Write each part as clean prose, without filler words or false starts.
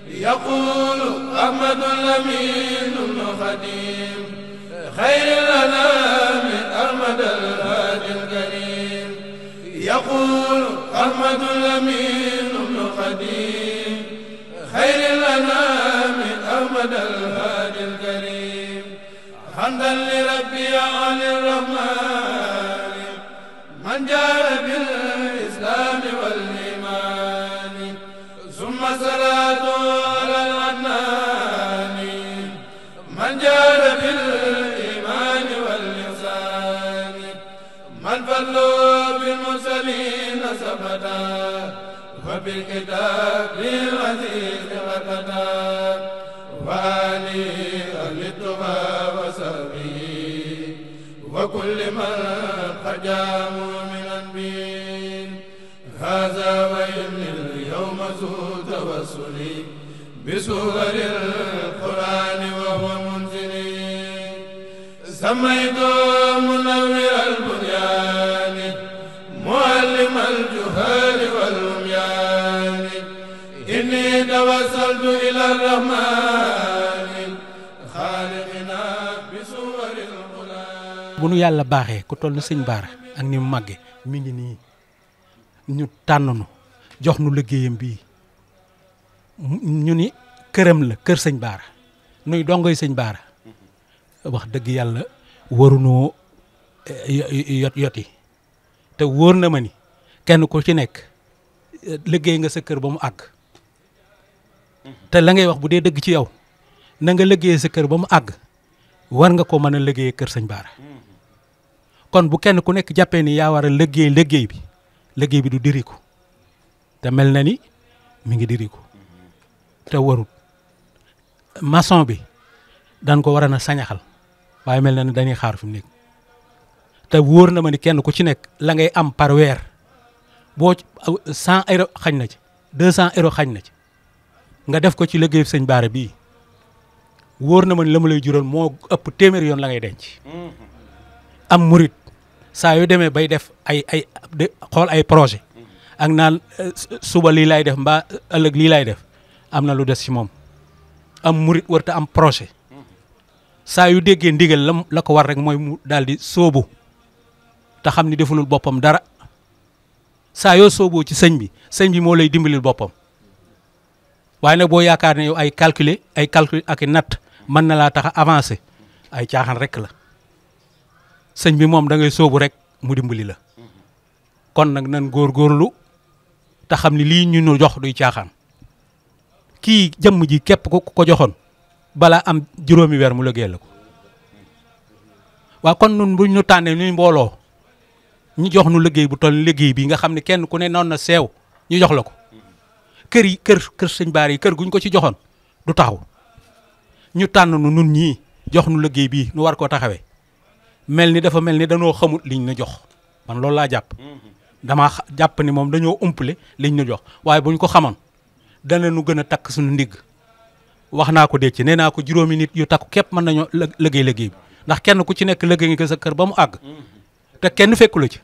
يقول أحمد الأمين بن خديم خير الأنام أحمد الهادي الكريم يقول أحمد الأمين بن خديم خير الأنام أحمد الهادي الكريم حمدا لربي على الرحمن من جاء بالإسلام والإيمان ثم صلاة على العدنان من جاء بالإيمان والإحسان من فضلوا بالمرسلين ثبتا وبالكتاب للعزيز غدا وآله أهل التقى وصحبه وكل من خجام من أنبين هذا وإن اليوم ذو توسلي بسور القرآن وهو منزلي سميت منور البنيان معلم الجهال والعميان إني توسلت إلى الرحمن خالقنا بسور القرآن. bu nu yàlla baaxee ku toll na sëñ Bara ak ni mu màggee mi ngi nii ñu tànn nu jox nu liggéeyam bii ñu ni këram la kër sëñ Bara nuy dongoy sëñ Bara wax dëgg yàlla warunoo yoti te wóor na ma ni kenn ku ci nekk liggéey nga sa kër ba mu àgg te la ngay wax bu dee dëgg ci yow na nga liggéey sa kër ba mu àgg war nga ko mën a liggéey kër sëñ Bara kon bu kenn ku nekk jàppee ni yaa war a liggéey bi du diriku te mel na ni mi ngi diriku te warut maçon bi dan ko war a na sañaxal waaye mel na ni dañuy xaar fi mu nekk te wóor na ma ni kenn ku ci nekk la ngay am par weer boo 100 euros xañ na ci 200 euros xañ na ci nga def ko ci liggéeyu sëñ Bara bii wóor na ma ni la mu lay jural moo ëpp téeméeri yoon la ngay denc am murit saa yu demee bay def xool ay projet ak naan suba lii lay def mbaa ëllëg lii lay def am na lu des ci moom am murit warta am projet saa yu déggee ndigal la ko war rek mooy mu daal di sóobu te xam ni defulul boppam dara saa yoo sóoboo ci sëñ bi moo lay dimbalil boppam waaye nag boo yaakaar ne yow ay calcul ak i natt mën na laa tax a avancer ay caaxaan rek la sëñ bi moom da ngay sóobu rek mu dimbali la kon nag nan góorgóorlu te xam ni lii ñu nu jox duy caaxaan kii jëmm ji képp ku ko joxoon balaa am juróomi weer mu liggéeyal la ko waaw kon nun buñ ñu tànnee ñu mbooloo ñu jox nu liggéey bu toll liggéey bi nga xam ne kenn ku ne noon na seew ñu jox la ko kër sëñ Bara yi kër guñ ko ci joxoon du taxaw ñu tànn nu nun ñii jox nu liggéey bii nu war koo taxawee mel ni dafa mel ni dañoo xamut liñ na jox man loolu laa jàpp damaa jàpp ni moom dañoo umpale liñ na jox waaye buñ ko xamoon dana nu gën a takk suñu ndigg wax naa ko décc nee naa ko juróomi nit yu takku képp mën nañoo liggéey bi ndax kenn ku ci nekk liggéey nga sa kër ba mu àgg te kenn fekku la ci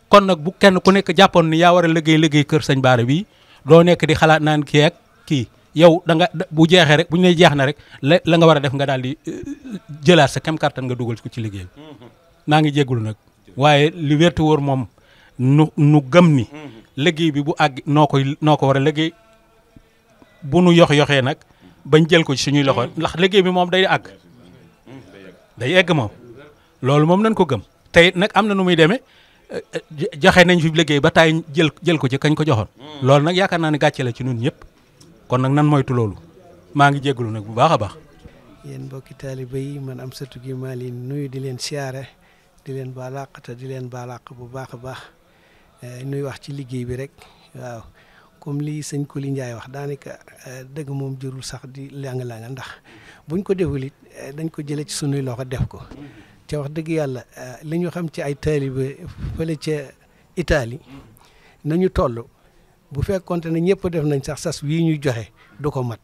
kon nag bu kenn ku nekk jàppoon ni yaa war a liggéey kër sëñ Bara bii doo nekk di xalaat naan kii ak kii yow da nga bu jeexee rek bu ñu lay jeex na rek la nga war a def nga daal di jëlaat sa kem kàttan nga dugal ko ci liggéey bi maa ngi jéggulu nag waaye li wértu wóor moom nu gëm ni liggéey bi bu àgg noo ko war a liggéey bu nu yoxee nag bañ jël ko ci suñuy loxo ndax liggéey bi moom day àgg day egg moom loolu moom nañ ko gëm tey nag am na nu muy demee joxe nañ fi liggéey ba taay jël ko ci kañ ko joxoon loolu nag yaakaar naa ne gàcce la ci ñun ñëpp kon nag nan moytu loolu maa ngi jégalu nag bu baax a baax. yéen mbokki taaliba yi man Amsatou Gueye maa leen nuyu di leen siyaare di leen baalaq te di leen baalaq bu baax a baax nuy wax ci liggéey bi rek waaw comme lii sëñ Koli Ndiaye wax daanaka dëgg moom jërul sax di langa ndax buñ ko deful it dañ ko jëlee ci sunuy loxo def ko ca wax dëgg yàlla li ñu xam ci ay taalibe fële ca Italie nañu toll bu fekkonte ne ñëpp def nañ sax sas wii ñuy joxe du ko mat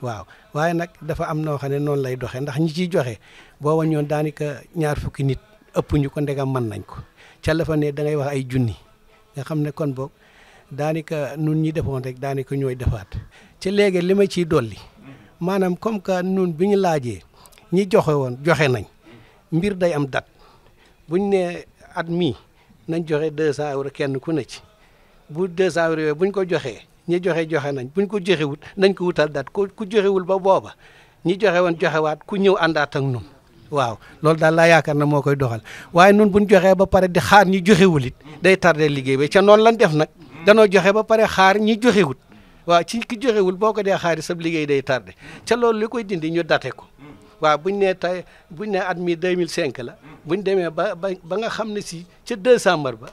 waaw waaye nag dafa am noo xam ne noonu lay doxee ndax ñi ciy joxe boo waññoon daanaka 20 fukki nit ëpp ñu ko ndegam mën nañ ko ca la fa ne da ngay wax ay junni nga xam ne kon boog daanaka nun ñi defoon rek daanaka ñooy defaat ca léegi li ma ciy dolli maanaam comme que nun bi ñu laajee ñi joxe woon joxe nañ mbir day am date buñ ne at mii nañ joxe 200 euros kenn ku ne ci bu 200 euros yooyu buñ ko joxee ñi joxe nañ buñ ko joxewut nañ ko wutal date ku joxewul ba booba ñi joxe woon joxewaat ku ñëw àndaat ak nun waaw loolu daal laa yaakaar na moo koy doxal waaye nun buñ joxee ba pare di xaar ñi joxewul it day tardé liggéey bi ca noonu lan def nag danoo joxe ba pare xaar ñi joxewut waaw ci ki joxewul boo ko dee xaari sab liggéey day tardé ca loolu li koy dindi ñu date ko waaw buñ ne tey buñ ne at mi 2005 la buñ demee ba nga xam ne si ca décembre ba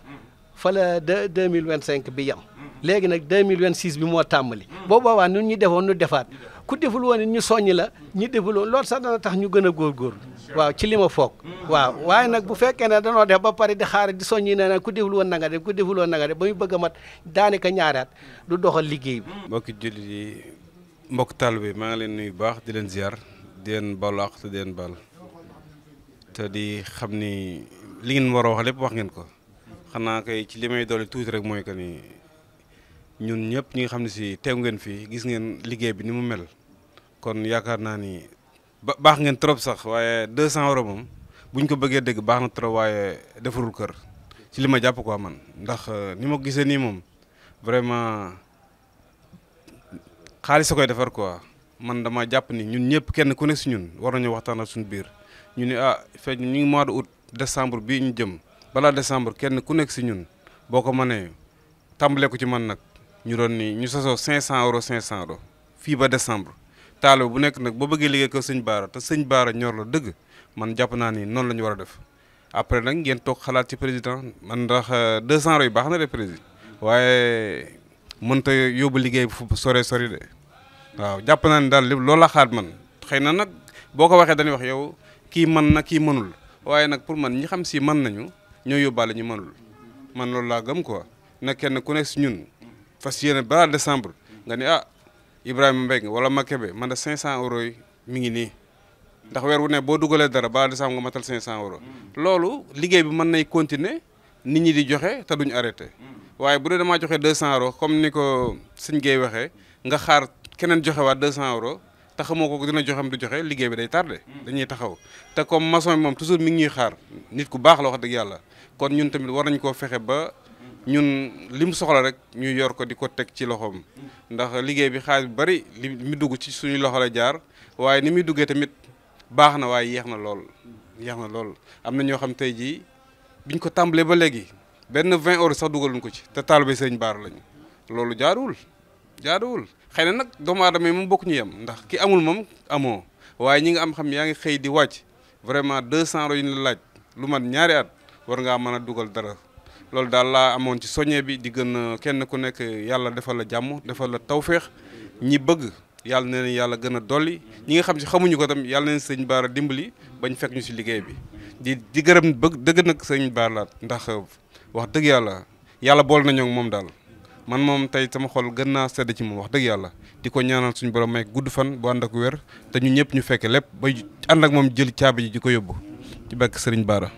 fa la 2025 bi yam léegi nag 2026 bi moo tàmbali boo boobaa nun ñi defoon nu defaat ku deful woon ñu soññ la ñi deful woon loolu sax dana tax ñu gën a góorgóorlu waaw ci li ma foog waaw waaye nag bu fekkee ne danoo def ba pare di xaar di soññi ne nag ku deful woon na nga def ku deful woon na nga def ba mu bëgg a mat daanaka ñaaraat du doxal liggéey bi. mbokki jullit yi mbokk taalibe bi maa ngi leen nuyu baax di leen ziar di leen baalu àq te di leen baal te di xam ni li ngeen war a wax lépp wax ngeen ko xanaa kay ci li may dolli tuuti rek mooy que ni ñun ñëpp ñi nga xam ne si teew ngeen fii gis ngeen liggéey bi ni mu mel kon yaakaar naa ni baax ngeen trop sax waaye 200 euros moom buñ ko bëggee dégg baax na trop waaye defarul kër ci li ma jàpp quoi man ndax ni ma ko gisee nii moom vraiment xaalis a koy defar quoi man dama jàpp ni ñun ñëpp kenn ku ne si ñun war nañu waxtaan ak suñu biir ñu ne fekk ñu ngi mois de août décembre bii ñu jëm balaa décembre kenn ku nekk si ñun boo ko mënee tàmbalee ko ci man nag ñu doon ni ñu sosoo 500 euros 500 euros fii ba décembre taalo bu nekk nag boo bëggee liggéey ko sëñ Baara te sëñ Baara ñor la dëgg man jàpp naa ni noonu la ñu war a def après nag ngeen toog xalaat ci président man ndax 200 euros yi baax na de président waaye mënta yóbbu liggéey bu fu sore sori de waaw jàpp naa ni daal loolu la xaat man xëy na nag boo ko waxee dañuy wax yow kii mën na kii mënul waaye nag pour man ñi xam si mën nañu ñoo yóbbaale ñu mënul man loolu laa gëm quoi nag kenn ku nekk si ñun fas yéene balaa décembre nga ni Ibrahima Mbengue wala Makebe man de 500 euros yi mi ngi nii ndax weer wu ne boo dugalee dara balaa décembre nga matal 500 euros loolu liggéey bi mën nay continuer nit ñi di joxe te duñ arrêté waaye bu dee damaa joxe 200 euros comme ni ko sëñ Gueye waxee nga xaar keneen joxe waat 200 euros te xamoo ko dina joxem du joxe liggéey bi day tardé dañuy taxaw te comme maçon bi moom toujours mi ngi ñuy xaar nit ku baax la wax dëgg yàlla kon ñun tamit war nañ koo fexe ba ñun li mu soxla rek ñu yor ko di ko teg ci loxoom ndax liggéey bi xaalis bu bari li mu dugg ci suñu loxo la jaar waaye ni muy duggee tamit baax na waaye yéex na lool am na ñoo xam tey jii biñ ko tàmbalee ba léegi benn 20 euros sax dugaluñ ko ci te taalibe sëñ Baara lañu loolu jaaduwul xëy na nag doomu aadama yi moom bokk ñu yem ndax ki amul moom amoo waaye ñi nga am xam yaa ngi xëy di wàcc vraiment 200 euros yi ñu la laaj lu mat ñaari at war ngaa mën a dugal dara loolu daal laa amoon ci soññe bi di gën kenn ku nekk yàlla defal la jàmm defal la tawféex ñi bëgg yàlla na leen yàlla gën a dolli ñi nga xam si xamuñu ko tam yàlla na leen sëñ Baara dimbali bañ fekk ñu si liggéey bi di gërëm dëgg nag sëñ Baara laat ndax wax dëgg yàlla bool nañoo ak moom daal man moom tey sama xol gën naa sedd ci moom wax dëgg yàlla di ko ñaanal suñu borom may gudd fan bu ànd ak wér te ñu ñëpp ñu fekke lépp ba ànd ak moom jël caabi ji di ko yóbbu ci bekk sëriñ Baara.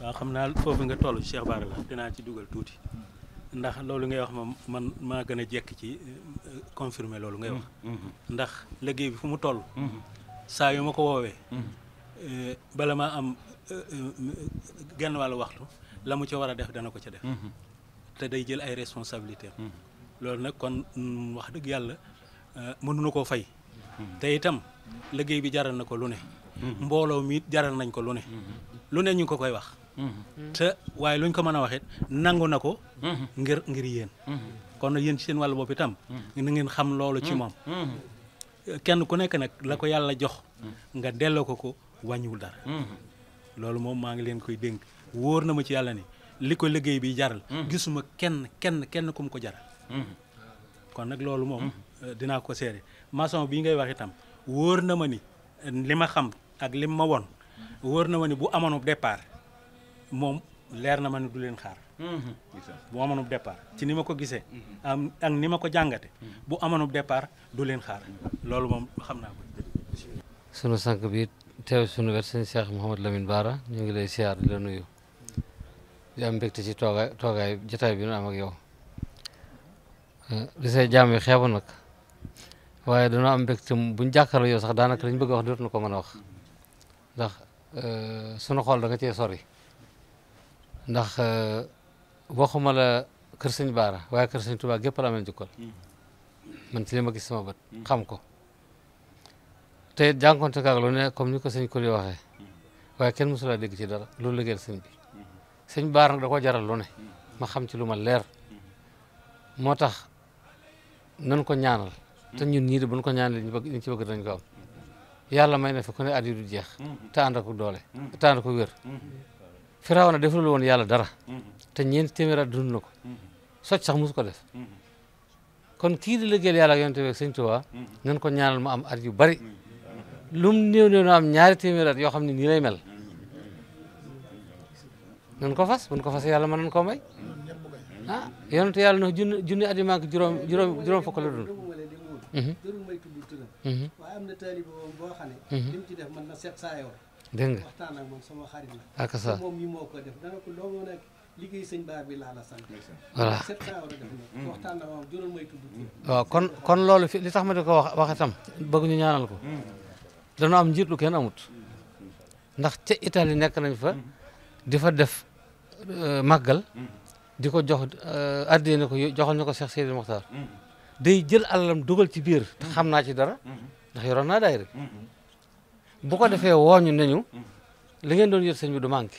waaw xam naa foofu nga toll Cheikh Baara la dinaa ci dugal tuuti ndax loolu ngay wax moom man maa gën a jekk ci confirmer loolu ngay wax ndax liggéey bi fu mu toll saa yu ma ko woowee bala maa am genn wàllu waxtu la mu ca war a def dana ko ca def te day jël ay responsabilités loolu nag kon wax dëgg yàlla mënuñu koo fay te itam liggéey bi jaral na ko lu ne mbooloo mi jaral nañ ko lu ne ñu ngi ko koy wax te waaye luñ ko mën a wax it nangu na ko ngir yéen kon nag yéen ci seen wàllu bopp itam na ngeen xam loolu ci moom kenn ku nekk nag la ko yàlla jox nga delloo ko wàññiwul dara loolu moom maa ngi leen koy dénk wóor na ma ci yàlla ni li ko liggéey bi jaral gisuma kenn ku mu ko jaral kon nag loolu moom dinaa ko seere maçon bii ngay wax itam wóor na ma ni li ma xam ak li ma won wóor na ma ni bu amoon départ moom leer na ma ni du leen xaar. bu amoon départ ci ni ma ko gisee. ak ni ma ko jàngate bu amoon départ du leen xaar loolu moom xam naa ko. sunu sànq bi teew sunu wet sëñ Cheikh Mouhamadou Lamine Bara ñu ngi lay siyaar di la nuyu di am mbégte ci toogaay jotaay bi nu am ak yow di say jaam yi xeebu nag waaye dañoo am mbégte buñ jàkkaarloo yow sax daanaka lañ bëgg a wax dootuñu ko mën a wax ndax sunu xool da nga cee sori ndax waxuma la kër sëñ Bara waaye kër sëñ Touba gépp la amee jukkal man ci li ma gis sama bët xam ko te jànkonte kaag lu ne comme ni ko sëñ Koli waxee waaye kenn mësula dégg ci dara loolu liggéeyal sëñ bi sëñ Bara nag da ko jaral lu ne ma xam ci lu ma leer moo tax nan ko ñaanal te ñun ñii de buñ ko ñaanal liñ ci bëgg dañ ko am yàlla may na fi ku ne at yi du jeex te ànd ak doole te ànd ak wér Firawna deful woon yàlla dara te ñeenti téeméer at dund na ko socc sax mosu ko def kon kii di liggéeyal yàlla ak yonent bi ak sëñ Tuubaa nan ko ñaanal mu am at yu bari lum néew néew na am ñaari téeméer at yoo xam ne nii lay mel nan ko fas buñ ko fas yàlla mën nañ koo may ah yonent yàlla na junni at yu manque juróom fukk la dund jërul may tudd turam waaye am na taalibe moom boo xam ne lim ci def mën na 700 yoon dégg nga waxtaan ak moom sama xarit la ak sa moom mi moo ko def dana ko loo mën a liggéey sëñ Bara bi laa la sant voilà 700 yoon def na waxtaan ak moom jërul may tudd turam waaw kon loolu fi li tax ma di ko wax itam bëgg ñu ñaanal ko dañoo am njiit lu kenn amut ndax ca Italie nekk nañ fa di fa def màggal di ko jox addee ne ko joxal ñu ko Cheikh Seydil Mokhtar day jël alalam dugal ci biir te xam naa ci dara ndax yoroon naa daay rek bu ko defee wooñu nañu li ngeen doon yër sëñ bi du manqué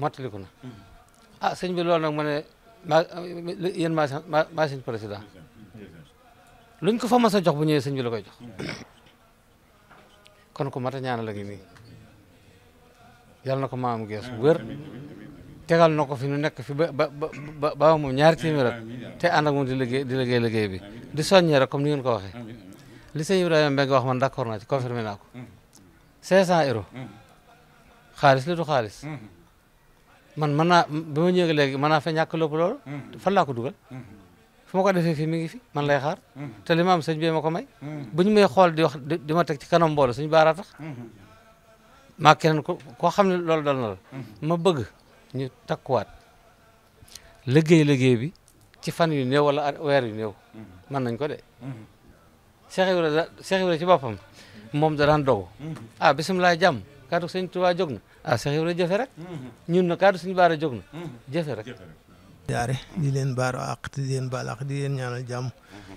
mottaliku na ah sëñ bi loolu nag ma ne yéen maa sëñ président luñ ko fa mas a jox bu ñëwee sëñ bi la koy jox kon ko mat a ñaanal la ngi nii yàlla na ko maam gees bu wér tegal na ko fi nu nekk fi ba moom ñaari téeméer at te ànd ak moom di liggéey bi di soññee rek comme ni ngeen ko waxee li sëñ Ibrahima Mbengue wax man d'accord naa ci confirmé naa ko 500 euros xaalis la du xaalis man mën naa ba ma ñëwee léegi mën naa fa ñàkk lépp loolu fan laa ko dugal fu ma ko defee fii mi ngi fi man lay xaar te li ma am sëñ bi ma ko may bu ñu may xool di wax di ma teg ci kanam mbooloo sëñ Bara tax maa keneen koo xam ne loolu dal na la ma bëgg ñu takkuwaat liggéey bi ci fan yu néew wala weer yu néew mën nañ ko de Cheikh Ibrahima ci boppam moom da daan dogu ah bisimilah jàmm kaddu sëñ Tuubaa jóg na ah Cheikh Ibrahima jëfe rek ñun na kaddu sëñ Bara jóg na jëfe rek siyaare di leen baaru àq te di leen baal àq di leen ñaanal jàmm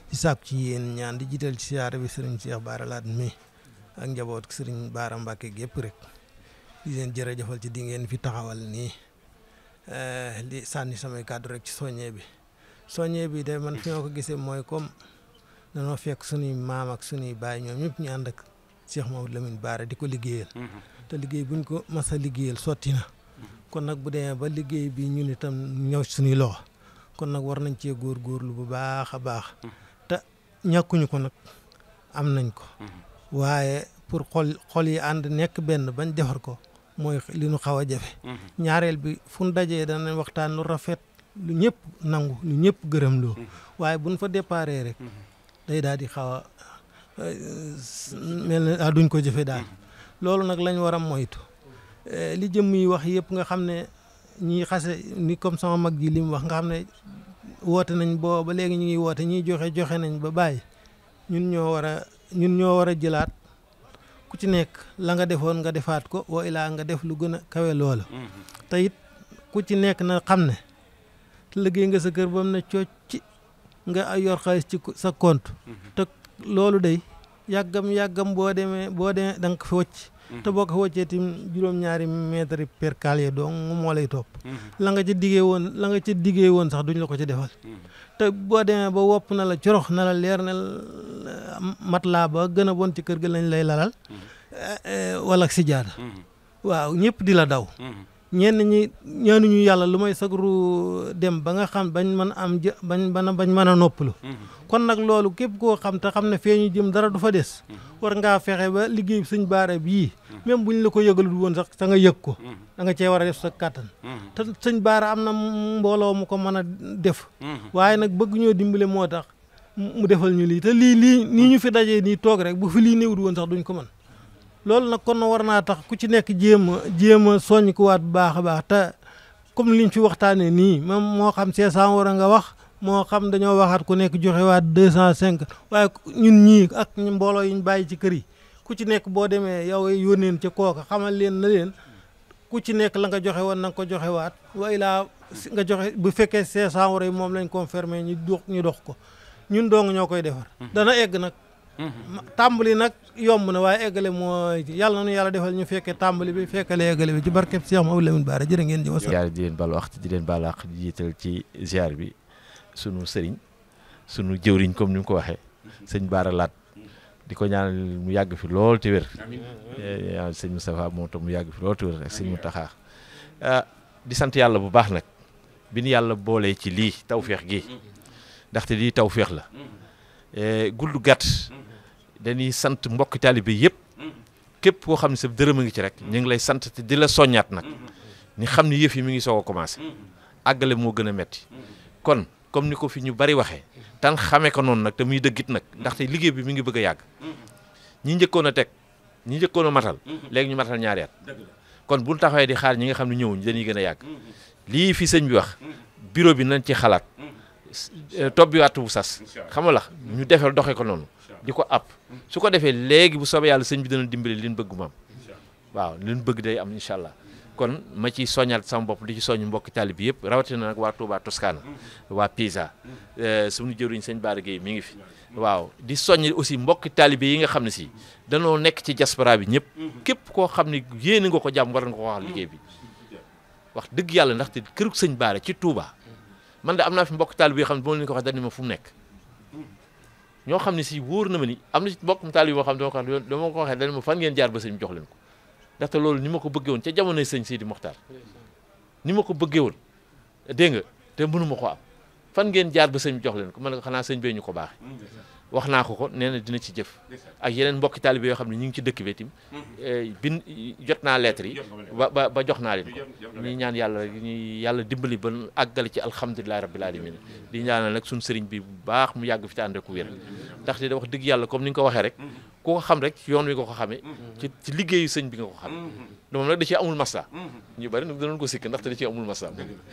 di sàkku ci yéen ñaan di jiital ci siyaare bi sëriñ Cheikh Bara Laat mi ak njaboot sëriñ Bara Mbàkke gépp rek di leen jërëjëfal ci di ngeen fi taxawal nii di sànni samay kàddu rek ci soññee bi de man fi ma ko gisee mooy comme danoo fekk suñuy maam ak suñuy baay ñoom ñëpp ñu ànd ak Cheikh Mouhamadou Lamine Bara di ko liggéeyal te liggéey buñ ko mas a liggéeyal sotti na kon nag bu demee ba liggéey bi ñun itam ñëw suñuy loxo kon nag war nañ cee góorgóorlu bu baax a baax te ñàkkuñu ko nag am nañ ko waaye pour xol yi ànd nekk benn bañ defar ko mooy li ñu xaw a jafe ñaareel bi fu ñu dajee danañ waxtaan lu rafet lu ñëpp nangu lu ñëpp gërëm loo waaye buñ fa déparé rek day daal di xaw a mel ne duñ ko jëfe daal loolu nag lañ war a moytu li jëmm yi wax yëpp nga xam ne ñii xase ni comme sama mag ji li mu wax nga xam ne woote nañ boo ba léegi ñu ngi woote ñiy joxe nañ ba bàyyi ñun ñoo war a jëlaat ku ci nekk la nga defoon nga defaat ko wa ilaa nga def lu gën a kawe loola te it ku ci nekk na xam ne liggéey nga sa kër ba mu ne cocc nga yor xaalis ci sa compte te loolu day yàggam boo demee da nga ko fi wëcc te boo ko wëccee tim juróom-ñaari mètre per calier donc moo lay topp la nga ci diggee woon sax duñ la ko ci defal te boo demee ba wopp na la corox na la leer na mat laa ba gën a bon ci kër ga lañ lay lalal wala si jaada waaw ñëpp di la daw ñenn ñi ñaanuñu yàlla lu may sagru dem ba nga xam bañ mën am bañ mën a noppalu kon nag loolu képp koo xam te xam ne fee ñu jëm dara du fa des war ngaa fexe ba liggéey sëñ Bara bii même buñ la ko yëgalul woon sax sa nga yëg ko da nga cee war a def sa kàttan te sëñ Bara am na mbooloo mu ko mën a def waaye nag bëgg ñoo dimbale moo tax mu defal ñu lii te lii nii ñu fi dajee nii toog rek bu fi lii néewul woon sax duñ ko mën loolu nag kon war naa tax ku ci nekk jéem a soññ ko waat bu baax a baax te comme liñ fi waxtaanee nii moom moo xam 500 war a nga wax moo xam dañoo waxaat ku nekk joxe waat 205 waaye ñun ñii ak mbooloo yi ñu bàyyi ci kër yi ku ci nekk boo demee yow yónneen ca kooka xamal leen na leen ku ci nekk la nga joxe woon na nga ko joxe waat way laa nga joxe bu fekkee 500 war yi moom lañ confirmé ñu dox ko ñun dong ñoo koy defar dana egg nag tàmbali nag yomb na waaye eggale mooy yàlla na nu yàlla defal ñu fekkee tàmbali bi fekkale eggale bi ci barkeb Cheikh Mouhamadou Lamine Bara jërë ngeen jëf. ziar di leen baal waxtu di leen baal àq di jiital ci ziar bi sunu sëriñ sunu jëwriñ comme ni mu ko waxee sëñ Bara Laat di ko ñaanal mu yàgg fi lool te wér sëñ Moustapha moom tam mu yàgg fi lool te wér ak sëñ Mountakha di sant yàlla bu baax nag bi nu yàlla boolee ci lii tawféex gi ndaxte lii tawféex la gudd gàtt dañuy sant mbokki taalibe yëpp képp koo xam ne sa dërëm a ngi ci rek ñu ngi lay sant te di la soññaat nag ni xam ne yëf yi mi ngi soog a commencé àggale moo gën a metti kon comme ni ko fi ñu bari waxee tan xamee ko noonu nag te muy dëggit nag ndaxte liggéey bi mi ngi bëgg a yàgg ñi njëkkoon a teg ñi njëkkoon a matal léegi ñu matal ñaari at kon buñ taxawee di xaar ñi nga xam ne ñëwuñ dañuy gën a yàgg lii fi sëñ bi wax bureau bi nañ ci xalaat topp bi wattu bu sas xam nga la ñu defal doxee ko noonu di ko app su ko defee léegi bu soobee yàlla sëñ bi dana dimbali liñ bëgg maam waaw liñ bëgg day am incha allah kon ma ci soññal sama bopp di ci soññ mbokki taalib bi yëpp rawatina nag waa Touba Toscana waa Pisa suñu jëruñ sëñ Bara Gueye mi ngi fi waaw di soññ aussi mbokki taalibe yi nga xam ne si danoo nekk ci diaspora bi ñëpp képp koo xam ne yéene nga ko jàmm war nga ko wax liggéey bi wax dëgg yàlla ndaxte kërug sëñ Bara ci Touba man de am naa fi mbokk taalibe yoo xam ne boo leen ko wax dañ ne ma fu mu nekk ñoo xam ne si wóor na ma ni am na ci mbokk taalibe boo xam ne dama ko waxee dañ ma fan ngeen jaar ba sëñ jox leen ko ndaxte loolu ni ma ko bëggee woon ca jamonoy sëñ Sidi Mokhtar ni ma ko bëggee woon dégg nga te mënu ma ko am fan ngeen jaar ba sëñ jox leen ko man nga xanaa sëñ bee ñu ko baaxee wax naa ko nee na dina ci jëf ak yeneen mbokki taalibe yoo xam ne ñu ngi ci dëkk bi tim bin jot naa lettre yi ba jox naa leen ko ñuy ñaan yàlla dimbali ba àggale ci alhamdulilahi rabbil alamin di ñaanal nag suñu sëriñ bi bu baax mu yàgg fi te ànd ak wér ndaxte da wax dëgg yàlla comme ni nga ko waxee rek ku ko xam rek yoon wi nga ko xamee ci liggéeyu sëñ bi nga ko xam moom nag da ci amul massa ñu bari nag danoon ko sikk ndaxte da ci amul massa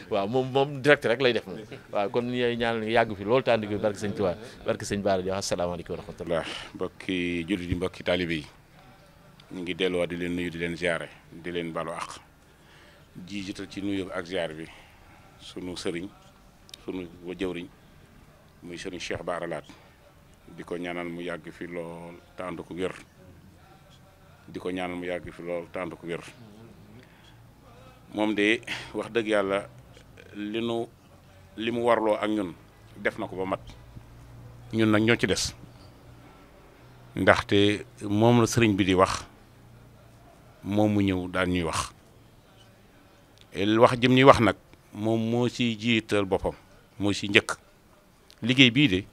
waaw moom direct rek lay def moom waaw kon ñooy ñaanal yàgg fi loolu te ànd ak wér barke sëñ Tuubaa barke sëñ Bara di wax asalaamaaleykum wa rahmatullah mbokki jullit yi mbokki taalibe yi ñu ngi delluwaat di leen nuyu di leen ziare di leen balu àq jiital ci nuyu ak ziar bi sunu sëriñ sunu wa jëwriñ muy sëriñ Cheikh Bara Laat di ko ñaanal mu yàgg fi lool te ànd ko wér di ko ñaanal mu yàgg fi lool te ànd ko wér moom de wax dëgg yàlla li mu warloo ak ñun def na ko ba mat ñun nag ñoo ci des ndaxte moom la sëriñ bi di wax moom mu ñëw daal ñuy wax jëm ñuy wax nag moom moo ci jiital boppam moo ci njëkk liggéey bii de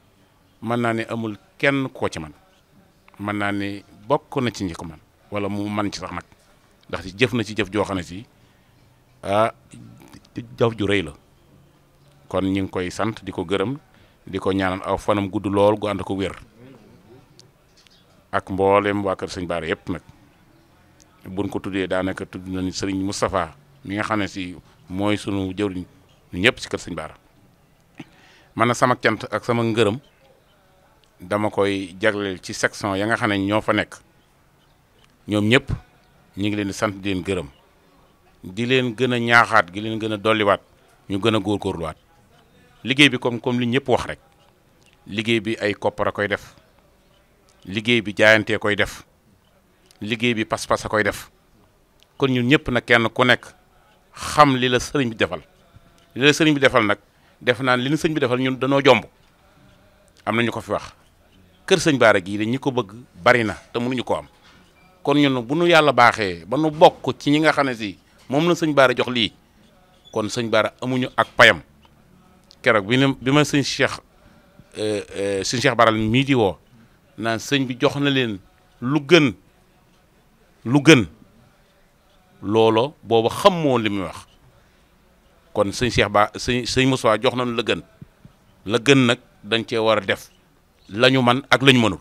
mën naa ne amul kenn koo ci man mën naa ne bokk na ci ñi ko man wala mu man ci sax nag ndax jëf na ci jëf joo xam ne si jëf ju rëy la kon ñu ngi koy sant di ko gërëm di ko ñaanal aw fanam gudd lool gu ànd ko wér ak mboolem waa kër sëñ Bara yëpp nag buñ ko tuddee daanaka tudd nañu sëriñ Moustapha mi nga xam ne si mooy sunu jëwriñ ñu ñëpp ci kër sëñ Bara man na sama cant ak sama ngërëm dama koy jagleel ci section ya nga xam ne ñoo fa nekk ñoom ñëpp ñu ngi leen di sant di leen gërëm di leen gën a ñaaxaat gi leen gën a dolliwaat ñu gën a góorgóorluwaat liggéey bi comme li ñëpp wax rek liggéey bi ay koppar a koy def liggéey bi jaayantee koy def liggéey bi pas-pas a koy def kon ñun ñëpp nag kenn ku nekk xam li la sëriñ bi defal li la sëriñ bi defal nag def naan li ñu sëñ bi defal ñun danoo jomb am na ñu ko fi wax kër sëñ Bara gii de ñi ko bëgg bari na te mënuñu ko am kon ñun bu nu yàlla baaxee ba nu bokk ci ñi nga xam ne si moom la sëñ Baara jox lii kon sëñ Baara amuñu ak payam keroog bi ma sëñ Cheikh Baral mii di woo naan sëñ bi jox na leen lu gën loolo booba xam moo li muy wax kon sëñ sëñ Moussa jox nañu la gën nag dañ cee war a def lañu man ak lañu mënul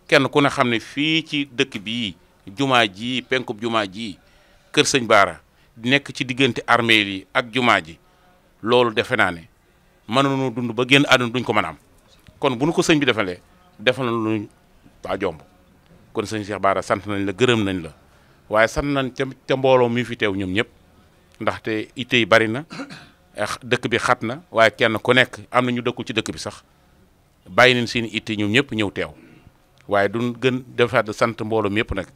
kenn ku ne xam ne fii ci dëkk bii jumaa ji penkub jumaa ji kër sëñ Baara nekk ci diggante armeel yi ak jumaa ji loolu defe naa ne mënuñu dund ba génn àdduna duñ ko mën a am kon bu nu ko sëñ bi defal na luñ waa jomb kon sëñ Cheikh Baara sant nañ la gërëm nañ la waaye sant nañ ca mbooloo mi fi teew ñoom ñëpp ndaxte itte yi bari na dëkk bi xat na waaye kenn ku nekk am na ñu dëkkul ci dëkk bi sax bàyyi nañ seen itte ñoom ñëpp ñëw teew waaye duñ gën defaat sant mbooloo mi yëpp nag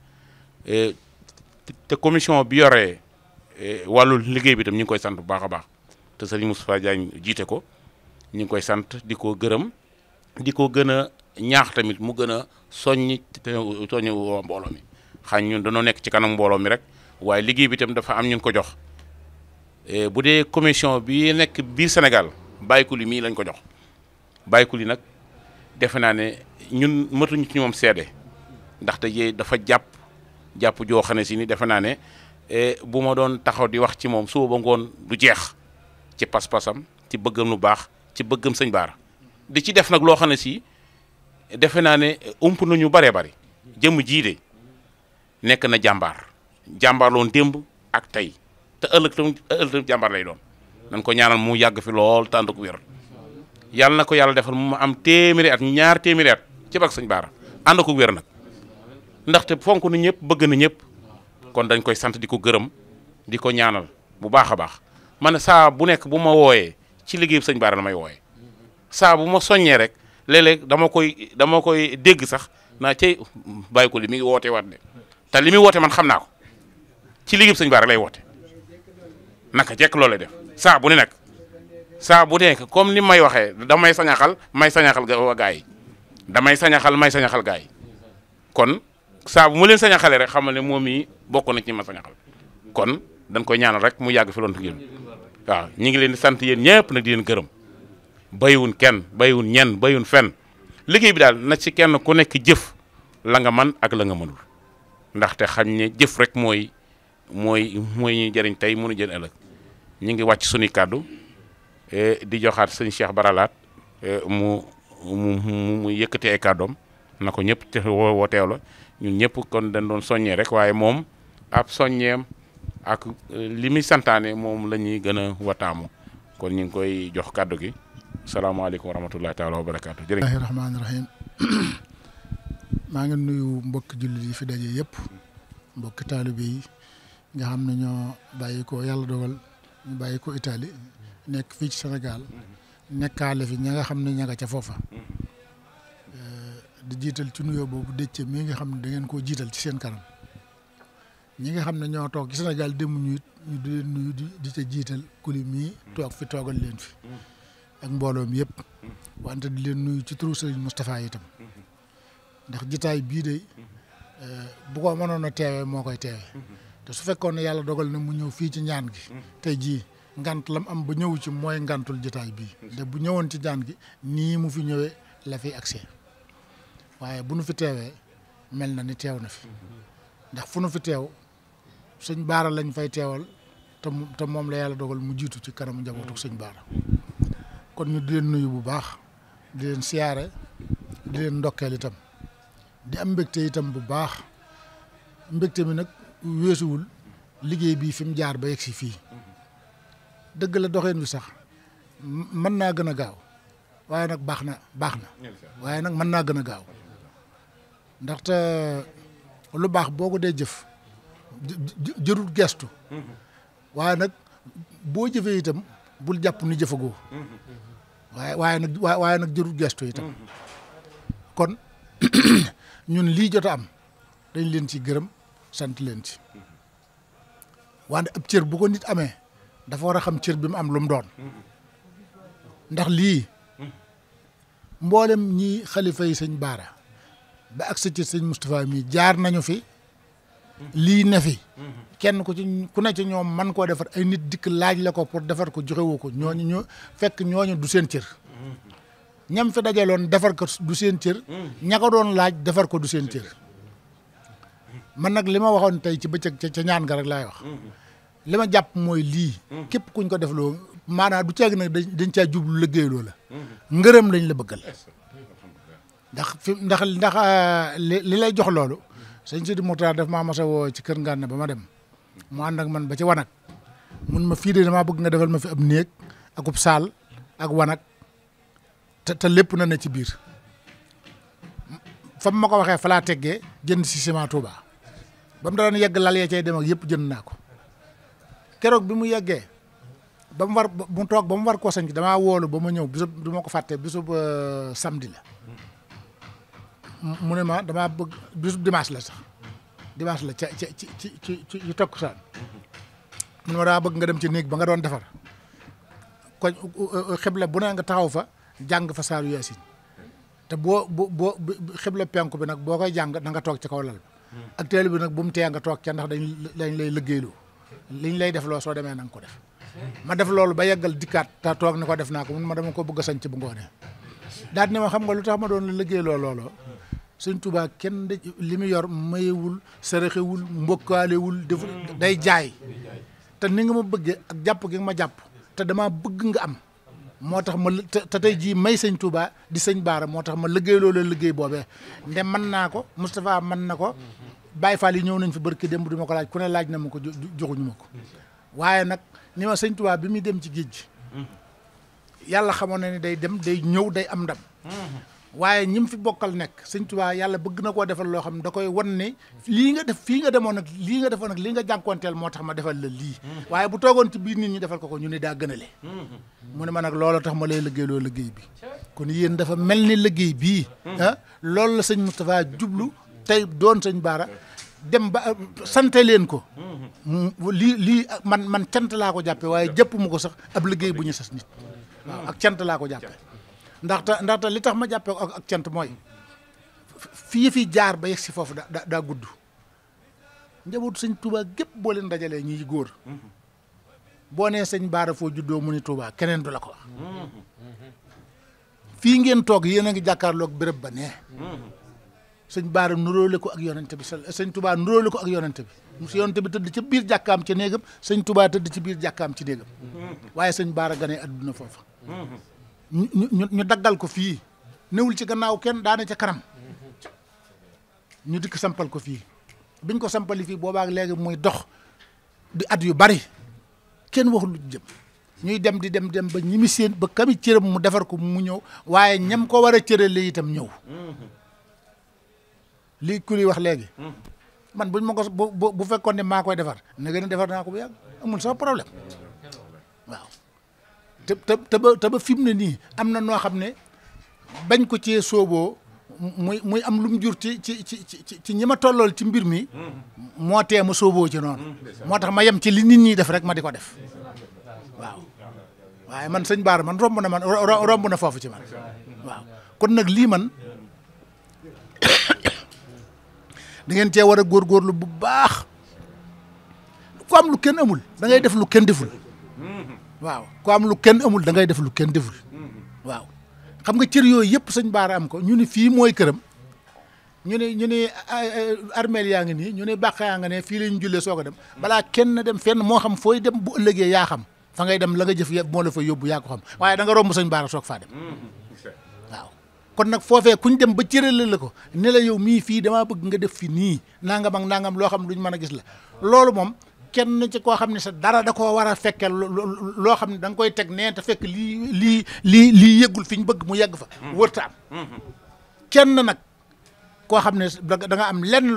te commission bi yoree wàllu liggéey bi tam ñu ngi koy sant bu baax a baax te sëriñ Moustapha Diagne jiite ko ñu ngi koy sant di ko gërëm di ko gën a ñaax tamit mu gën a soññi woo mbooloo mi xañ ñun dañoo nekk ci kanam mbooloo mi rek waaye liggéey bi tam dafa am ñun ko jox bu dee commission bi nekk biir Sénégal Baykuli mii lañ ko jox Baykuli nag defe naa ne ñun matuñu ci moom seede ndaxte yee dafa jàpp joo xam ne si ni defe naa ne bu ma doon taxaw di wax ci moom suba ba ngoon du jeex ci pas-pasam ci bëggam lu baax ci bëggam sëñ Baara di ci def nag loo xam ne si defe naa ne ump nañu baree bari jëmm jii de nekk na jàmbaar loon démb ak tey te ëllëg tam jàmbaar lay doon nañ ko ñaanal mu yàgg fi lool te ànd ko wér yàlla na ko yàlla defal mu am téeméeri at ñaar téeméeri at ci bak sëñ Baara ànd ko wér nag ndaxte fonk na ñëpp bëgg na ñëpp kon dañ koy sant di ko gërëm di ko ñaanal bu baax a baax man saa bu nekk bu ma wooyee ci liggéey sëñ Baara la may wooyee saa bu ma soññee rek léeg-léeg dama koy dégg sax naa cay bàyyi ko li mi ngi woote waat de te li muy woote man xam naa ko ci liggéey sëñ Baara lay woote naka jekk loolu lay def saa bu ne nag saa bu nekk comme ni may waxee damay sañaxal gaa yi damay sañaxal gaa yi kon saa bu ma leen sañaxalee rek xamal ne moom yi bokk na ci ma sañaxal kon dañ koy ñaanal rek mu yàgg fi loon ngeen waaw ñi ngi leen di sant yéen ñëpp nag di leen gërëm bayiwun kenn bayiwun ñenn bayiwun fenn liggéey bi daal na ci kenn ku nekk jëf la nga man ak la nga mënul ndaxte xañ ne jëf rek mooy ñuy jëriñ tey mënu jëriñ ëllëg ñu ngi wàcc suñuy kàddu di joxaat sëñ Cheikh Baralaat mu yëkkati ay kàddoom na ko ñëpp te woo teew la ñun ñëpp kon dañ doon soññee rek waaye moom ab soññeem ak li muy santaane moom la ñuy gën a wataamu kon ñu ngi koy jox kàddu gi salaamaaleykum wa rahmatullahi taala wa barakaatu. bismillahi rahmaani rahim maa ngi nuyu mbokki jullit yi fi daje yëpp mbokki taalibe yi nga xam ne ñoo bàyyi ko yàlla dogal ñu bàyyi ko Italie nekk fii ci Sénégal nekkaale fi ña nga xam ne ña nga ca foofa di jiital ci nuyoo boobu dëcce mi nga xam ne da ngeen koo jiital ci seen kanam ñi nga xam ne ñoo toog ci Sénégal demuñu it ñu di leen nuyu di ca jiital kuli mii toog fi toogal leen fi ak mbooloom yëpp wante di leen nuyu ci turu Serigne Moustapha itam ndax jitaay bii de bu ko mënoon a teewee moo koy teewee te su fekkoon ne yàlla dogal na mu ñëw fii ci ñaan gi tey jii ngant lam am ba ñëw ci mooy ngantul jitaay bii te bu ñëwoon ci ñaan gi nii mu fi ñëwee la fiy accès waaye bu nu fi teewee mel na ni teew na fi ndax fu nu fi teew sëñ Baara lañ fay teewal te moom la yàlla dogal mu jiitu ci kanamu njabootu sëñ Baara kon ñu di leen nuyu bu baax di leen siyaare di leen ndokkeel itam di am mbégte itam bu baax mbégte mi nag weesuwul liggéey bii fi mu jaar ba yegg si fii dëgg la doxeen wi sax mën naa gën a gaaw waaye nag baax na waaye nag mën naa gën a gaaw ndaxte lu baax boo ko dee jëf jërul gestu waaye nag boo jëfee itam bul jàpp ni jëfagoo waaye nag jërul gestu itam kon ñun lii jot a am dañ leen ci gërëm sant leen ci wante ab cër bu ko nit amee dafa war a xam cër bi mu am lu mu doon ndax lii mboolem ñi xalifa yi sëñ Baara ba ak sa ci sëñ Moustapha mii jaar nañu fi lii ne fi kenn ku ne ci ñoom man koo defar ay nit dikk laaj la ko pour defar ko joxewoo ko ñooñu fekk ñooñu du seen cër ñam fi dajaloon defar ko du seen cër ña ko doon laaj defar ko du seen cër man nag li ma waxoon tey ci bëccëg ca ñaan ga rek laay wax li ma jàpp mooy lii képp kuñ ko def loo maanaam du ceeg nag dañ caa jublu liggéey loo la ngërëm lañ la bëggal ndax li lay jox loolu sëñ Sidi Moutar daf maa mas a woo ci kër Ngane ba ma dem mu ànd ak man ba ci wanag mun ma fii de damaa bëgg nga defal ma fi ab néeg akub saal ak wanag te lépp na ne ci biir fa ma ko waxee fa laa teggee jënd si ciment Touba ba mu daan yegg lal ya cay dem ak yëpp jënd naa ko keroog bi mu yeggee ba mu toog ba mu war koo sañ damaa woolu ba ma ñëw bisub du ma ko fàtte bisub samedi la mu ne ma damaa bëgg bisub dimanche la sax dimanche la ci takkusaan mu ne ma damaa bëgg nga dem ci néeg ba nga doon defar ko xibla bu ne nga taxaw fa jàng fa saaru yaasin te boo xibla penku bi nag boo koy jàng da nga toog ci kaw lal bi ak teel bi nag bu mu tee nga toog ca ndax dañ lay liggéeyloo liñ lay def loo soo demee na nga ko def ma def loolu ba yeggal dikkaat te toog ni ko def naa ko mun ma dama ko bëgg a sanc bu ngoonee daal ne ma xam nga lu tax ma doon la liggéeyloo looloo Sëñ Tuubaa kenn li mu yor mayewul saraxewul mbokkaalewul def day jaay te ni nga ma bëggee ak jàpp gi nga ma jàpp te dama bëgg nga am moo tax ma te tey jii may Sëñ Tuubaa di sëñ Baara moo tax ma liggéey loolu liggéey boobee nde mën naa ko Moustapha mën na ko Baye Fall yi ñëw nañ fi barki démb du ma ko laaj ku ne laaj na ma ko joxuñu ma ko waaye nag ni ma Sëñ Tuubaa bi muy dem ci géej gi yàlla xamoon na ni day dem day ñëw day am ndam waaye ñi mu fi bokkal nekk Sëñ Tuubaa yàlla bëgg na koo defal loo xam ne da koy wan ne lii nga def fii nga demoon nag lii nga defoon nag lii nga jànkoonteel moo tax ma defal la lii waaye bu toogoon ci biir nit ñi defal ko ñu ne daa gënale mu ne ma nag loolu tax ma lay liggéey loolu liggéey bi kon yéen dafa mel ni liggéey bii loolu la sëñ Moustapha jublu tey doon Sëñ Baara dem ba sante leen ko lii man cant laa ko jàppe waaye jëpp mu ko sax ab liggéey bu ñu sas nit waaw ak cant laa ko jàppe ndaxte li tax ma jàppee ko ak cant mooy fii fi jaar ba yegg si foofu daa gudd njabootu Sëñ Tuubaa gépp boo leen dajalee ñuy góor boo nee Sëñ Baara foo juddoo mu ni Tuubaa keneen du la ko wax fii ngeen toog yéen a ngi jàkkaarloog béréb ba nee Sëñ Baara nuróole ko ak yonente bi Sëñ Tuubaa nuróole ko ak yonente bi yonente bi tëdd ci biir jàkkaam ci néegam Sëñ Tuubaa tëdd ci biir jàkkaam ci néegam waaye Sëñ Baara ganee adduna foofa ñu daggal ko fii newul ci gannaaw kenn daane ca kanam ñu dikk sampal ko fii biñ ko sampali fii boobaak léegi muy dox di at yu bari kenn waxul lu jëm ñuy dem di dem ba ñimi seen ba kami cëram mu defar ko mu ñëw waaye ñam ko war a cërale itam ñëw lii ku li wax léegi man buñ ma ko bu fekkoon ne maa koy defar na gën a defar naa ko bu yàgg amul sax problème waaw te ba fi mu ne nii am na noo xam ne bañ ko cee sooboo muy am lu mu jur ci ñi ma tollool ci mbir mi moo tee ma sooboo ci noonu moo tax ma yem ci li nit ñi def rek ma di ko def waaw waaye man Sëñ Baara man romb na foofu ci man waaw kon nag lii man da ngeen cee war a góorgóorlu bu baax ku am lu kenn amul da ngay def lu kenn deful waaw ku am lu kenn amul da ngay def lu kenn deful waaw xam nga cër yooyu yëpp Sëñ Baara am ko ñu ni fii mooy këram ñu ne armeel yaa ngi nii ñu ne bàq yaa nga ne fii la ñu jullee soog a dem balaa kenn dem fenn moo xam fooy dem bu ëllëgee yaa xam fa ngay dem la nga jëf moo la fa yóbbu yaa ko xam waaye da nga romb Sëñ Baara soog faa dem waaw kon nag foofee kuñ dem ba cërale la ko ne la yow mii fii damaa bëgg nga def fi nii nangam ak nangam loo xam duñ mën a gis la loolu moom kenn ci koo xam ne sa dara da koo war a fekke loo xam ne da nga koy teg nee te fekk lii yëggul fi ñu bëgg mu yegg fa wërta am kenn nag koo xam ne da nga am lenn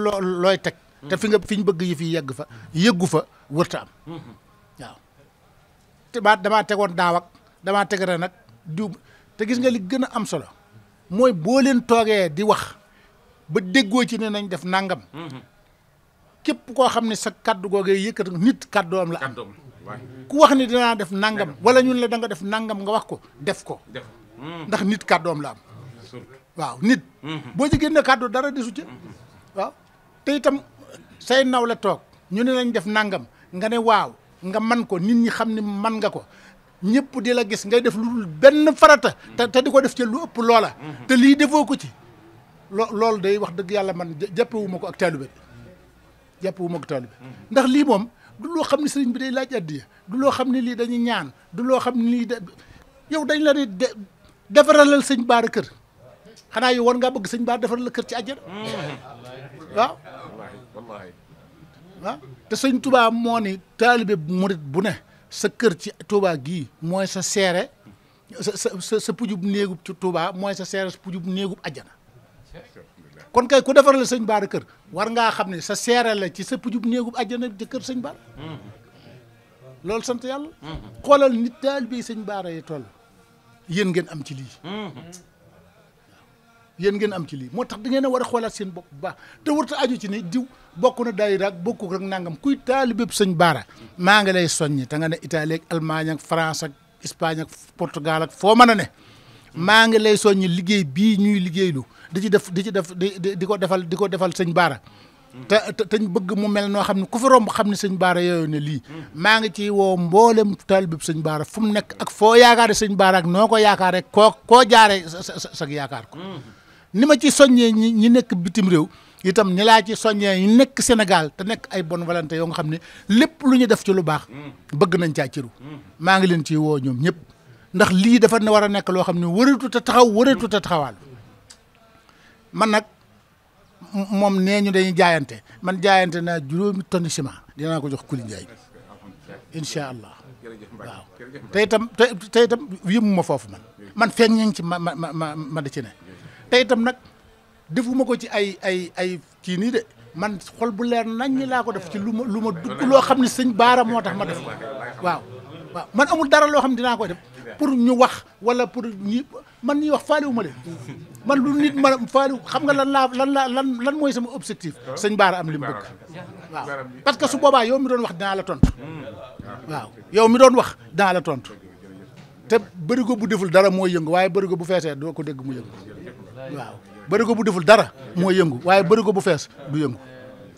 looy teg te fi ñu bëgg yi fi yegg fa yëggu fa wërta am waaw te damaa tegoon daaw ak damaa teg ren nag diw te gis nga li gën a am solo mooy boo leen toogee di wax ba déggoo ci ne nañ def nangam képp koo xam ne sa kaddu googee yëkkati nit kaddoom la am ku wax ni dinaa def nangam wala ñun la da nga def nangam nga wax ko def ko ndax nit kaddoom la am waaw nit boo ci génne kaddu dara desu ci waaw te itam say naw la toog ñu ne lañ def nangam nga ne waaw nga man ko nit ñi xam ne man nga ko ñëpp di la gis ngay def lu dul benn farata te di ko def ci lu ëpp loola te lii defoo ko ci loolu day wax dëgg yàlla man jàppewuma ko ak taalibe jàppewuma ko taalibe ndax lii moom du loo xam ne sëriñ bi day laaj addiya du loo xam ne lii dañuy ñaan du loo xam ne lii yow dañ la ne defaralal sëñ Bara kër xanaa yow war ngaa bëgg sëñ Bara defaral la kër ci àjjana waaw waaw te sëñ Touba moo ni taalibe murit bu ne sa kër ci Touba gii mooy sa seere sa pujub néegub ci Touba mooy sa seere sa pujub néegub àjjana kon kay ku defaral sëñ Bara kër war ngaa xam ne sa seere la ci sa pujub néegub àjjana ci kër sëñ Bara loolu sant yàlla xoolal nit taalibe sëñ Bara yi toll yéen ngeen am ci lii yéen ngeen am ci lii moo tax da ngeen a war a xoolaat seen bopp bu baax te warta aju ci ne diw bokk na daayira ak bokku rek nangam kuy taalibe sëñ Bara maa ngi lay soññi te nga ne Italie ak Allemagne ak France ak Espagne ak Portugal ak foo mën a ne maa ngi lay soññi liggéey bii ñuy liggéeylu di ko defal sëñ Bara te ñu bëgg mu mel noo xam ne ku fi romb xam ne sëñ Bara yooyu ne lii maa ngi ci woo mboolem taalibe sëñ Bara fu mu nekk ak foo yaakaare sëñ Bara ak noo ko yaakaare koo jaaree sa yaakaar ko ni ma ci soññee ñi nekk bitim réew itam ni laa ci soññee ñi nekk Sénégal te nekk ay bonne volonté yoo nga xam ne lépp lu ñu def ci lu baax bëgg nañ caa ciru maa ngi leen ci woo ñoom ñëpp ndax lii dafa ne war a nekk loo xam ne waratu te taxawaal man nag moom nee ñu dañuy jaayante man jaayante naa 5 tonnes ciment dinaa ko jox Kuli Njaay incha allah waaw te itam yëmuma foofu man feeñ ña ngi ci ma da ci ne te itam nag defuma ko ci ay kii nii de man xol bu leer nañ ñi laa ko def ci lu ma dugg loo xam ne sëñ Bara moo tax ma def ko waaw man amul dara loo xam ne dinaa koy def pour ñu wax wala pour man ñuy wax faaliwu ma leen man lu nit ma faaliwu xam nga lan mooy sama objectif sëñ Bara am li mu bëgg waaw parce que su boobaa yow mi doon wax dinaa la tontu waaw yow mi doon wax dinaa la tontu te bërigo bu deful dara mooy yëngu waaye bërigo bu feesee doo ko dégg mu yëngu waaw bërigo bu deful dara mooy yëngu waaye bërigo bu fees du yëngu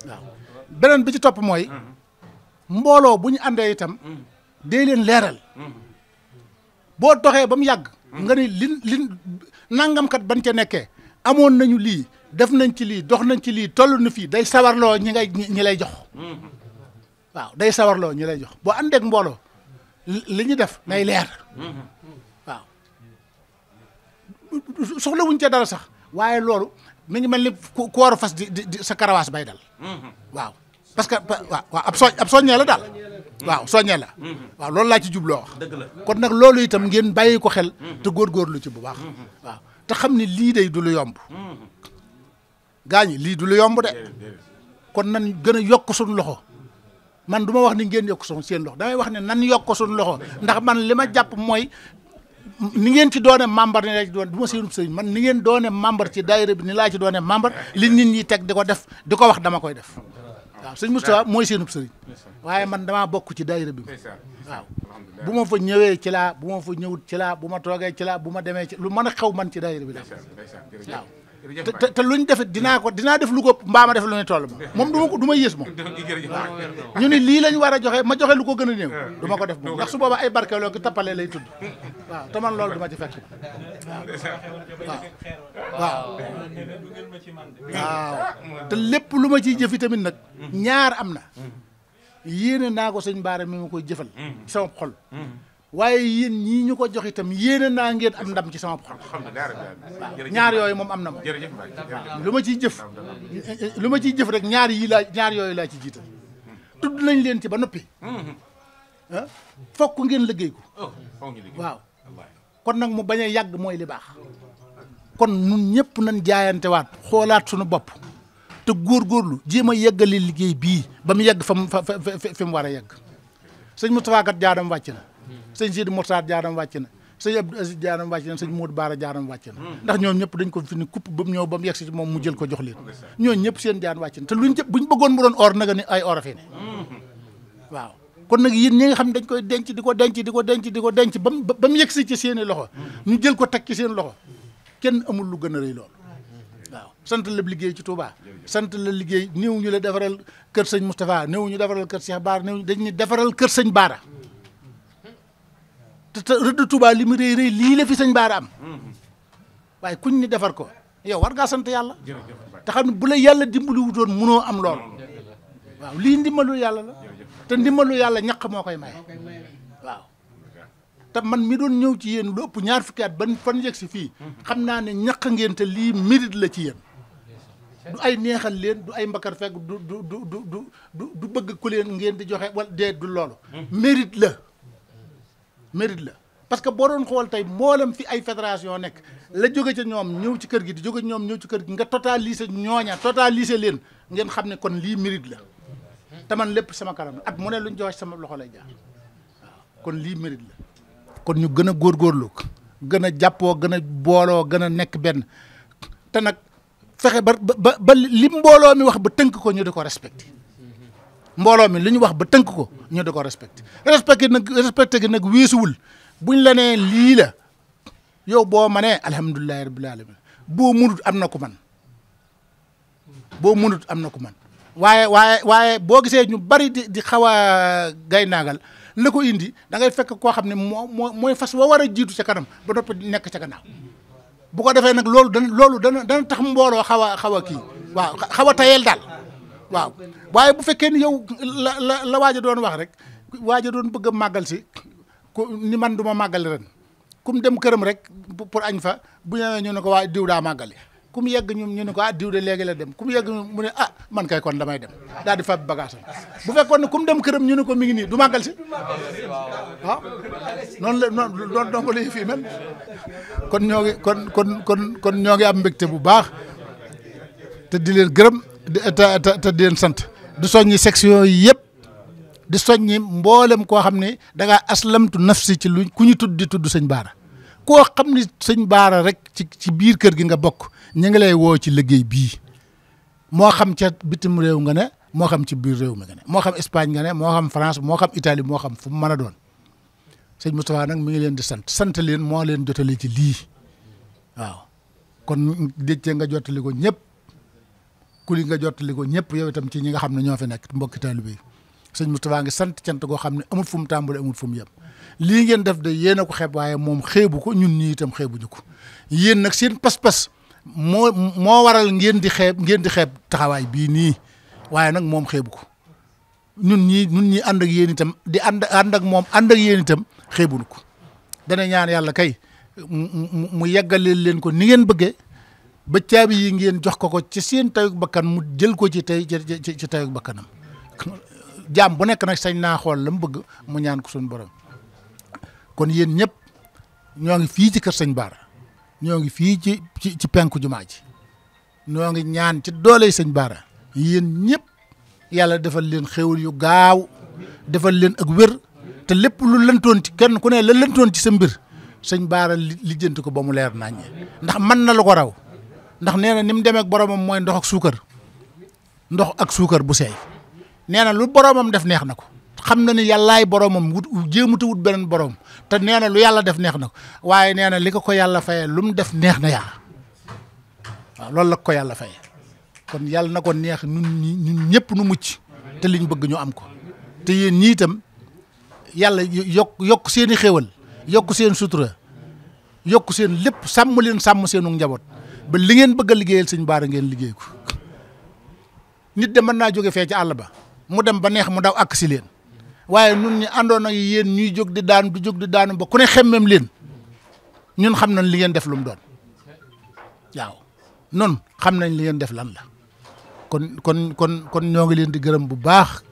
waaw beneen bi ci topp mooy mbooloo bu ñu àndee itam dee leen leeral boo doxee ba mu yàgg nga ni lin nangamkat ban ca nekkee amoon nañu lii def nañ ci lii dox nañ ci lii toll na fii day sawarloo ñi lay jox waaw day sawarloo ñi lay jox boo àndeek mbooloo li ñu def nay leer waaw soxla wuñ ca dara sax waaye loolu mi ngi mel ni ku war a fas di sa karawaas bay dal waaw parce que waaw ab soññee la daal waaw soññee la waaw loolu laa ci jubloo wax kon nag loolu itam ngeen bàyyi ko xel te góorgóorlu ci bu baax waaw te xam ne lii day du lu yomb gaañi lii du lu yomb de kon nan gën a yokk suñu loxo man du ma wax ni ngeen yokk seen loxo damay wax ne nan yokk suñu loxo ndax man li ma jàpp mooy ni ngeen ci doone membre ni laa ci doone du ma seenub sëriñ man ni ngeen doone membre ci daayira bi ni laa ci doone membre li nit ñi teg di ko def di ko wax dama koy def waaw sëñ Moustapha mooy seenub sëriñ waaye man damaa bokk ci daayira bi waaw bu ma fa ñëwee ci laa bu ma fa ñëwut ci laa bu ma toogee ci laa bu ma demee ci lu mën a xew man ci daayira bi la waaw te luñ defit dinaa def lu ko mbaa ma def lu ne toll moom du ma yées moom waaw ñu ni lii lañ war a joxe ma joxe lu ko gën a néew du ma ko def moom ndax su booba ay barkeeloo ki tappale lay tudd waaw te man loolu du ma ci fekk waaw te lépp lu ma ciy jëfi tamit nag ñaar am na yéene naa ko sëñ Bara mi ma koy jëfal ci sama xol waaye yéen ñii ñu ko jox itam yéene naa ngeen am ndam ci sama xol waaw ñaar yooyu moom am na moom lu ma ciy jëf rek ñaar yooyu laa ci jiital tudd nañ leen ci ba noppi ah fokk ngeen liggéey ko waaw kon nag mu bañ a yàgg mooy li baax kon nun ñëpp nañ jaayante waat xoolaat suñu bopp te góorgóorlu jéem a yeggali liggéey bii ba mu yegg fa mu war a yegg sëñ Moustapha kat jaadam wàcc na sëñ Sidi Mourtada jaadam wàcc na sëñ Abdou Aziz jaadam wàcc na sëñ Modou Bara jaadam wàcc na ndax ñoom ñëpp dañ ko fi ni kupp ba mu ñëw ba mu yegg si moom mu jël ko jox leen ñooñu ñëpp seen jaan wàcc na te buñ bëggoon mu doon or naga ni ay or a fi ne waaw kon nag yéen ñi nga xam ne dañ koy denc di ko denc ba mu yegg si ci seen i loxo ñu jël ko teg ci seen loxo kenn amul lu gën a rëy loolu waaw sant la liggéey ci Touba sant la liggéey néew ñu la defaral kër sëñ Moustapha néew ñu defaral kër Cheikh Bara néew dañu defaral kër sëñ Bara te rëdd Touba li mu rëy lii la fi sëñ Bara am waaye kuñ ni defar ko yow war ngaa sant yàlla te xam ne bu la yàlla dimbali wutoon munoo am lool waaw lii ndimbalu yàlla la te ndimbalu yàlla ñaq moo koy maye waaw te man mi doon ñëw ci yéen lu ëpp ñaar fukki at ban fan yegg si fii xam naa ne ñaq ngeen te lii mérite la ci yéen du ay neexal leen du ay mbakar fekk du bëgg ku leen ngeen di joxe wala dee du loolu mérite la parce que boo doon xool tey mboolem fi ay fédération nekk la jóge ca ñoom ñëw ci kër gi di jóge ñoom ñëw ci kër gi nga totaliser ñooña totaliser leen ngeen xam ne kon lii mérite la te man lépp sama kanam at mu ne luñ joxe sama loxo lay jaar waaw kon lii mérite la kon ñu gën a góorgóorlu gën a jàppoo gën a booloo gën a nekk benn te nag fexe ba li mbooloo mi wax ba tënk ko ñu di ko respecté mbooloo mi li ñu wax ba tënk ko ñu di ko respecté gi nag weesuwul buñ la nee lii la yow boo manee alhamdulilahi rabbil alamin boo munut am na ku man waaye boo gisee ñu bari di xaw a gay naagal la ko indi da ngay fekk koo xam ne mooy fas wa war a jiitu ca kanam ba noppi nekk ca gannaaw bu ko defee nag loolu dana tax mbooloo xaw a kii waaw xaw a tayeel daal waaw waaye bu fekkee ni yow la waaja doon wax rek waaja doon bëgg a màggal si ni man du ma màggali ren kum dem këram rek pour añ fa bu ñëwee ñu ne ko waa diw daa màggali kum yegg ñu ne ko diw de léegi la dem kum yegg mu ne man kay kon damay dem daal di fab bagage bu fekkoon ne kum dem këram ñu ne ko mi ngi nii du màggal si waaw noonu la noonu donc lay fii mel kon ñoo ngi kon ñoo ngi am mbégte bu baax te di leen gërëm te di leen sant di soññi section yi yëpp di soññi mboolem koo xam ne da ngaa aslamtu nafsi ci lu ku ñu tudd di tudd sëñ Bara koo xam ne sëñ Bara rek ci biir kër gi nga bokk ñu ngi lay woo ci liggéey bii moo xam ca bitim réew nga ne moo xam ci biir réew mi nga ne moo xam Espagne nga ne moo xam France moo xam Italie moo xam fu mu mën a doon sëñ Moustapha nag mi ngi leen di sant leen moo leen jotale ci lii waaw kon déccee nga jottali ko ñëpp kuli nga jottali ko ñëpp yow itam ci ñi nga xam ne ñoo fi nekk mbokki taalibe yi sëñ Moustapha ngi sant cant goo xam ne amul fu mu tàmbale amul fu mu yem lii ngeen def de yéen a ko xeeb waaye moom xeebu ko ñun ñii itam xeebuñu ko yéen nag seen pas-pas moo waral ngeen di xeeb taxawaay bii nii waaye nag moom xeebu ko ñun ñii ànd ak yéen itam di ànd ak moom ànd ak yéen itam xeebuñu ko dana ñaan yàlla kay mu yeggaleel leen ko ni ngeen bëggee ba caabi yi ngeen jox ko ci seen tayug bakkan mu jël ko ci tayug bakkanam jaam bu nekk nag sañ naa xool la mu bëgg mu ñaan ko suñu borom kon yéen ñëpp ñoo ngi fii ci kër sëñ Bara ñoo ngi fii ci penku jumaa ji ñoo ngi ñaan ci dooley sëñ Bara yéen ñëpp yàlla defal leen xéwal yu gaaw defal leen ak wér te lépp lu lëntoon ci kenn ku ne la lëntoon ci sa mbir sëñ Bara lijjanti ko ba mu leer naññe ndax mën na lu ko raw ndax nee na ni mu demee ak boromam mooy ndox ak suukar bu seey nee na lu boromam def neex na ko xam na ni yàllaay boromam jéemuta wut beneen borom te nee na lu yàlla def neex na ko waaye nee na li ko yàlla fayee lu mu def neex na yàlla waaw loolu la ko yàlla fayee kon yàlla na ko neex ñun ñëpp nu mucc te liñ bëgg ñu am ko te yéen ñii itam yàlla yokk seen i xéwal yokk seen sutura yokk seen lépp sàmm seenu njaboot ba li ngeen bëgg a liggéeyal sëñ Bara ngeen liggéey ko nit de mën naa jóge fee ci àll ba mu dem ba neex mu daw ak si leen waaye nun ñi àndoon ak yéen ñuy jóg di daanu ba ku ne xemmem leen ñun xam nañ li ngeen def lu mu doon waaw nun xam nañ li ngeen def lan la kon ñoo ngi leen di gërëm bu baax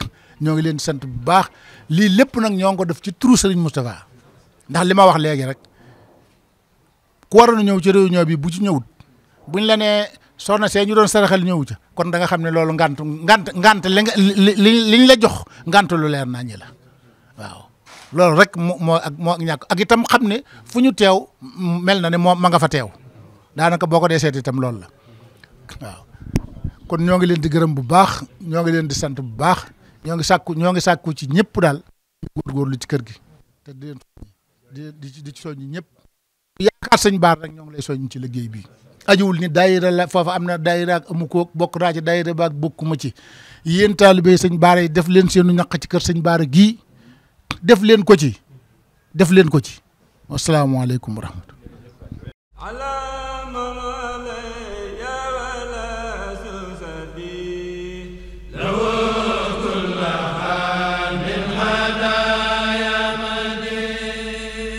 ñoo ngi leen di sant bu baax lii lépp nag ñoo ngi ko def ci turu Serigne Moustapha ndax li ma wax léegi rek ku waroon a ñëw ci réunion bi bu ci ñëwut buñ la nee soxna see ñu doon saraxal ñëwu ca kon da nga xam ne loolu ngant liñ la jox ngant lu leer naa ñi la waaw loolu rek moo ak ñàkk ak itam xam ne fu ñu teew mel na ne moo ma nga fa teew daanaka boo ko dee seet itam loolu la waaw kon ñoo ngi leen di gërëm bu baax ñoo ngi leen di sant bu baax ñoo ngi sàkku ci ñëpp daal góorgóorlu ci kër gi te di leen di ci soññi ñëpp yaakaar sëñ Bara rek ñoo ngi lay soññ ci liggéey bi ajuwul ni daayira la foofa am na daayira ak amu ko bokk naa ci daayira ba ak bokkuma ci yéen taalibe sëñ Baara yi def leen seenu ñaq ci kër sëñ Baara gii def leen ko ci wasalaamaaleykum wa rahmatulah